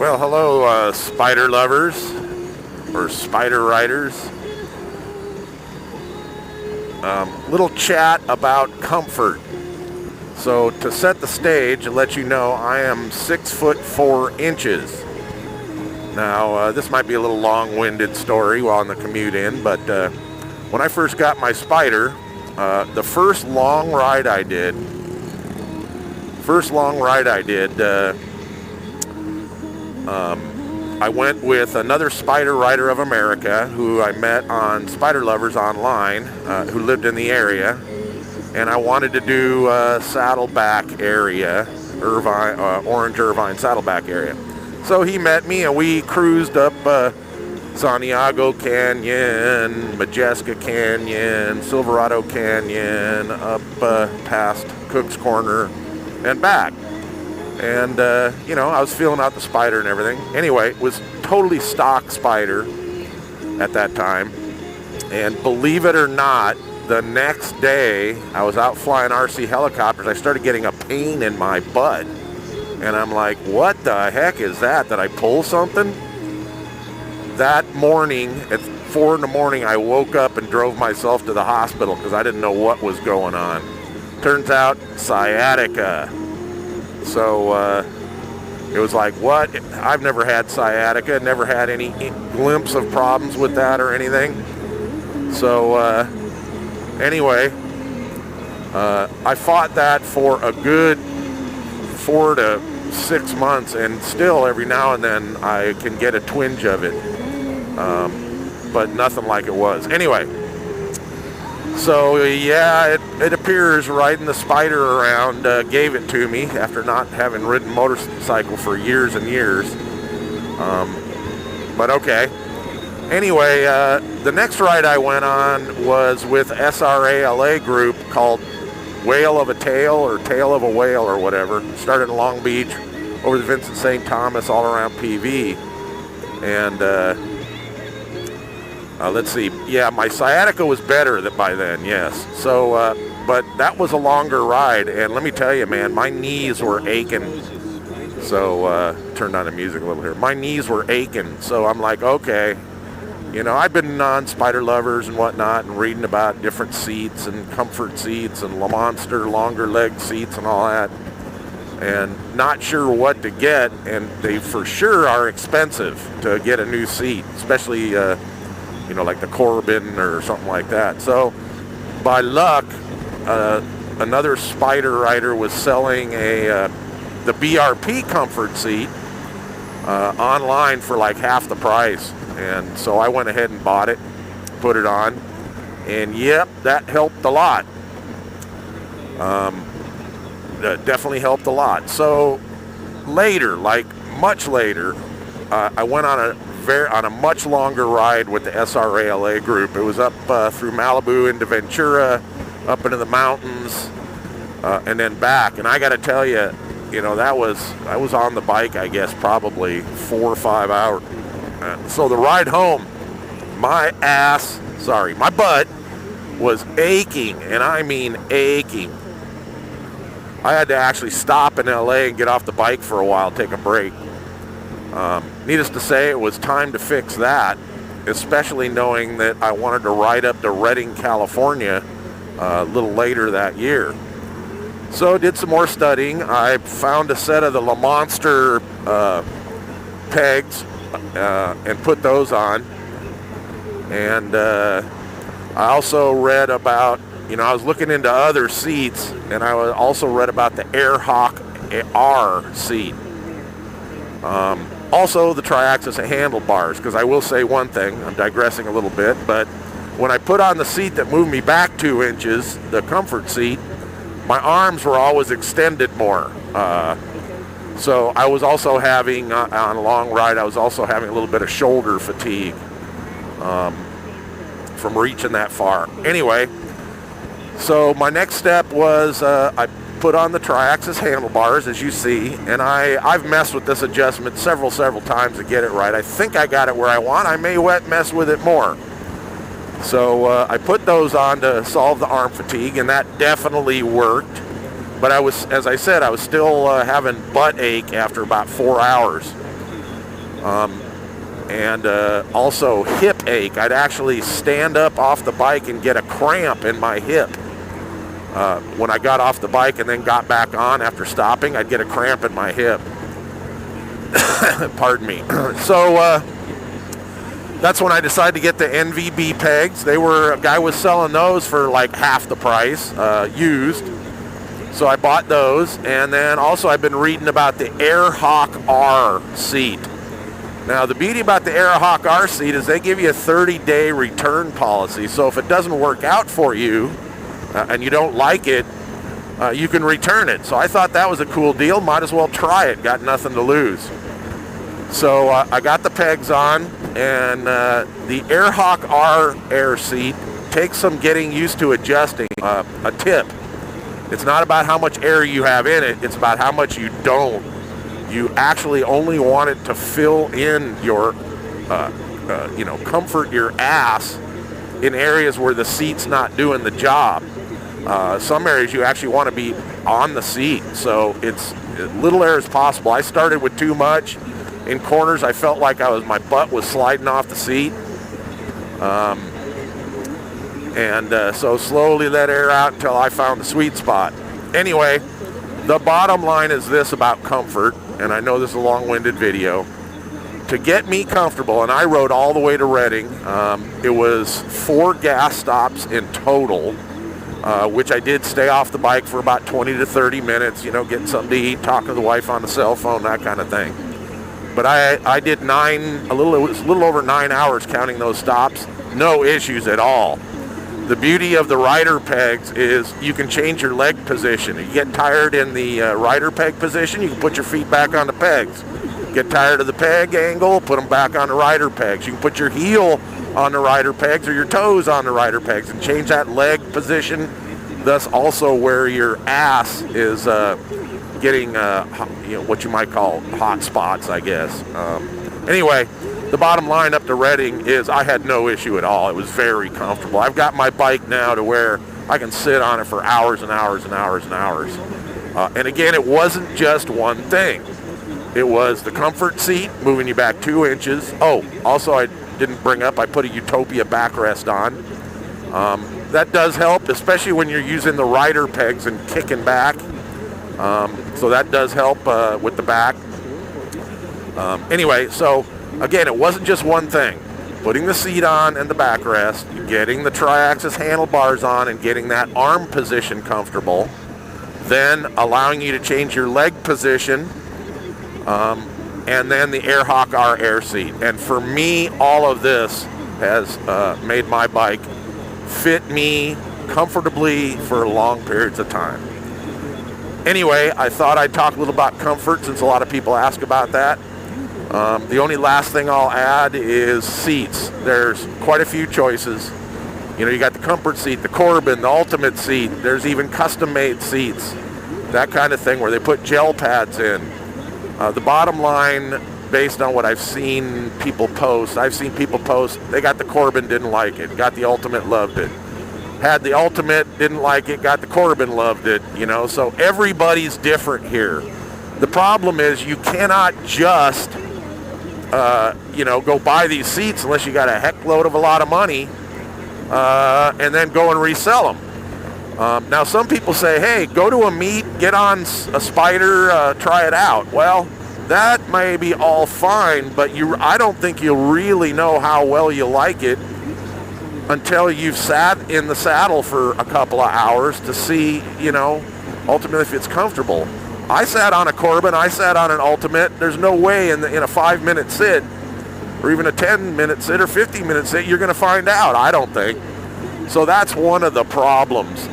Well, hello, Spyder lovers or Spyder riders. Little chat about comfort. So to set the stage and let you know, I am 6'4". Now, this might be a little long-winded story while on the commute in, but when I first got my Spyder, the first long ride I did, I went with another Spyder rider of America who I met on Spyder Lovers online, who lived in the area, and I wanted to do Saddleback area, Orange Irvine Saddleback area. So he met me and we cruised up Santiago Canyon, Majeska Canyon, Silverado Canyon, up past Cook's Corner and back. And, I was feeling out the Spyder and everything. Anyway, it was totally stock Spyder at that time. And believe it or not, the next day I was out flying RC helicopters. I started getting a pain in my butt. And I'm like, what the heck is that? Did I pull something? That morning, at 4 in the morning, I woke up and drove myself to the hospital because I didn't know what was going on. Turns out, sciatica. So it was like, what? I've never had sciatica, never had any glimpse of problems with that or anything. So anyway, I fought that for a good 4 to 6 months, and still every now and then I can get a twinge of it, but nothing like it was. Anyway, so yeah, it appears riding the Spyder around gave it to me after not having ridden motorcycle for years and years. But okay. Anyway, the next ride I went on was with SRA-LA group called Whale of a Tail or Tail of a Whale or whatever. Started in Long Beach, over the Vincent St. Thomas, all around PV. And let's see, yeah, my sciatica was better by then, yes. So, but that was a longer ride, and let me tell you, man, my knees were aching. So, turn down the music a little here. My knees were aching, so I'm like, okay. I've been on Spyder Lovers and whatnot and reading about different seats and comfort seats and Monster longer leg seats and all that, and not sure what to get, and they for sure are expensive to get a new seat, especially like the Corbin or something like that. So by luck, another Spyder rider was selling the BRP comfort seat online for like half the price. And so I went ahead and bought it, put it on, and yep, that helped a lot. That definitely helped a lot. So later, like much later, I went on a much longer ride with the SRA-LA group. It was up through Malibu into Ventura, up into the mountains, and then back. And I got to tell you, I was on the bike, I guess, probably 4 or 5 hours. So the ride home, my butt was aching, and I mean aching. I had to actually stop in LA and get off the bike for a while, take a break. Needless to say, it was time to fix that, especially knowing that I wanted to ride up to Redding, California a little later that year. So I did some more studying. I found a set of the Monster pegs and put those on. And I also read about, I was looking into other seats, and I also read about the Airhawk R seat. Also the tri-axis handlebars, because I will say one thing, I'm digressing a little bit, but when I put on the seat that moved me back 2 inches, the comfort seat, my arms were always extended more. So I was also having, on a long ride, I was also having a little bit of shoulder fatigue from reaching that far. Anyway, so my next step was I put on the tri-axis handlebars, as you see, and I've messed with this adjustment several times to get it right. I think I got it where I want. I may mess with it more. So I put those on to solve the arm fatigue, and that definitely worked. But as I said, I was still having butt ache after about 4 hours. and also hip ache. I'd actually stand up off the bike and get a cramp in my hip. When I got off the bike and then got back on after stopping, I'd get a cramp in my hip. Pardon me. So that's when I decided to get the NVB pegs. A guy was selling those for like half the price, used. So I bought those, and then also I've been reading about the AirHawk R seat. Now the beauty about the AirHawk R seat is they give you a 30-day return policy. So if it doesn't work out for you and you don't like it, you can return it. So I thought that was a cool deal. Might as well try it. Got nothing to lose. So I got the pegs on, and the AirHawk R air seat takes some getting used to adjusting. A tip. It's not about how much air you have in it, it's about how much you don't. You actually only want it to fill in your, comfort your ass in areas where the seat's not doing the job. Some areas you actually want to be on the seat, so it's as little air as possible. I started with too much. In corners, I felt like my butt was sliding off the seat. So slowly let air out until I found the sweet spot. Anyway, the bottom line is this about comfort, and I know this is a long-winded video. To get me comfortable, and I rode all the way to Reading, it was 4 gas stops in total, which I did stay off the bike for about 20 to 30 minutes, getting something to eat, talking to the wife on the cell phone, that kind of thing. But I did it was a little over 9 hours counting those stops, no issues at all. The beauty of the rider pegs is you can change your leg position. If you get tired in the rider peg position, you can put your feet back on the pegs. Get tired of the peg angle, put them back on the rider pegs. You can put your heel on the rider pegs or your toes on the rider pegs and change that leg position, thus also where your ass is getting what you might call hot spots, I guess. Anyway, the bottom line up to Reading is I had no issue at all. It was very comfortable. I've got my bike now to where I can sit on it for hours and hours and hours and hours. And again, it wasn't just one thing. It was the comfort seat, moving you back 2 inches. Oh, also I didn't bring up, I put a Utopia backrest on. That does help, especially when you're using the rider pegs and kicking back. So that does help with the back. Anyway, so again, it wasn't just one thing. Putting the seat on and the backrest, getting the tri-axis handlebars on and getting that arm position comfortable, then allowing you to change your leg position, and then the AirHawk R air seat. And for me, all of this has made my bike fit me comfortably for long periods of time. Anyway, I thought I'd talk a little about comfort since a lot of people ask about that. The only last thing I'll add is seats. There's quite a few choices. You got the comfort seat, the Corbin, the Ultimate seat. There's even custom-made seats, that kind of thing, where they put gel pads in. The bottom line, based on what I've seen people post, they got the Corbin, didn't like it. Got the Ultimate, loved it. Had the Ultimate, didn't like it. Got the Corbin, loved it. So everybody's different here. The problem is you cannot just go buy these seats unless you got a heck load of a lot of money, and then go and resell them. Now some people say, hey, go to a meet, get on a Spyder, try it out. Well, that may be all fine, but I don't think you'll really know how well you like it until you've sat in the saddle for a couple of hours to see, ultimately if it's comfortable. I sat on a Corbin, I sat on an Ultimate. There's no way in a 5-minute sit, or even a 10-minute sit or 15-minute sit, you're going to find out, I don't think. So that's one of the problems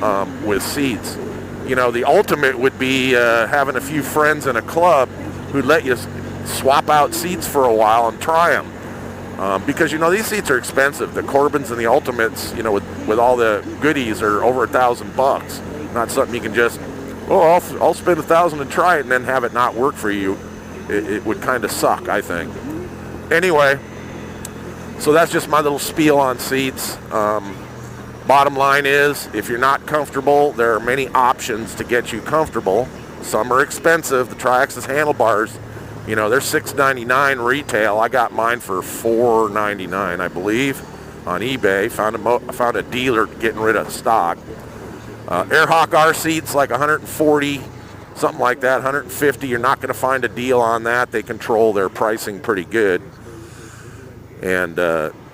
with seats. The Ultimate would be having a few friends in a club who'd let you swap out seats for a while and try them. Because, these seats are expensive. The Corbins and the Ultimates, with all the goodies are over $1,000. Not something you can just, I'll spend $1,000 and try it and then have it not work for you. It would kind of suck, I think. Anyway, so that's just my little spiel on seats. Bottom line is, if you're not comfortable, there are many options to get you comfortable. Some are expensive. The tri-axis handlebars, You know, they're $6.99 retail. I got mine for $4.99, I believe, on eBay. Found a dealer getting rid of stock. AirHawk R seats like 140, something like that, 150. You're not going to find a deal on that. They control their pricing pretty good. And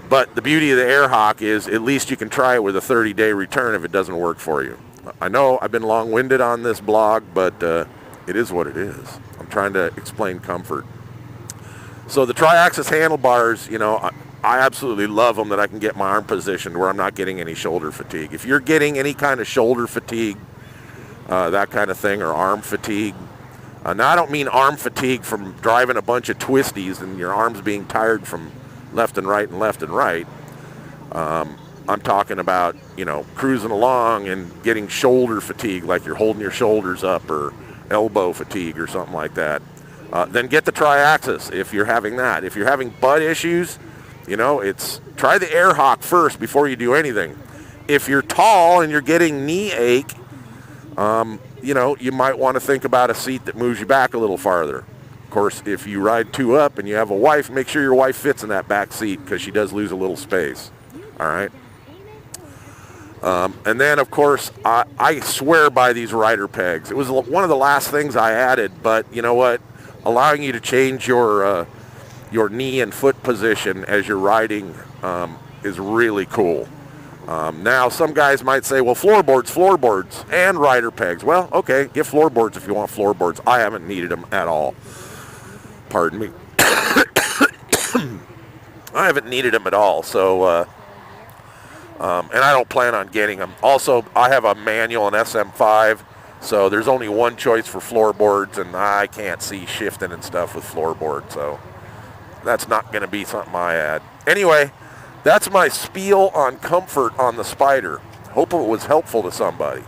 but the beauty of the AirHawk is at least you can try it with a 30-day return if it doesn't work for you. I know I've been long-winded on this blog, but it is what it is. I'm trying to explain comfort. So the tri-axis handlebars, you know, I absolutely love them that I can get my arm positioned where I'm not getting any shoulder fatigue. If you're getting any kind of shoulder fatigue, that kind of thing, or arm fatigue, now I don't mean arm fatigue from driving a bunch of twisties and your arms being tired from left and right and left and right. I'm talking about, you know, cruising along and getting shoulder fatigue, like you're holding your shoulders up, or elbow fatigue or something like that. Then get the tri-axis if you're having that. If you're having butt issues, you know, try the AirHawk first before you do anything. If you're tall and you're getting knee ache, you know, you might want to think about a seat that moves you back a little farther. Of course, if you ride two up and you have a wife, make sure your wife fits in that back seat, because she does lose a little space. All right. And then, of course, I swear by these rider pegs. It was one of the last things I added, but you know what? Allowing you to change your knee and foot position as you're riding is really cool. Now, some guys might say, well, floorboards, and rider pegs. Well, okay, get floorboards if you want floorboards. I haven't needed them at all. Pardon me. I haven't needed them at all, so... and I don't plan on getting them. Also, I have a manual, an SM5, so there's only one choice for floorboards, and I can't see shifting and stuff with floorboards, so that's not going to be something I add. Anyway, that's my spiel on comfort on the Spyder. Hope it was helpful to somebody.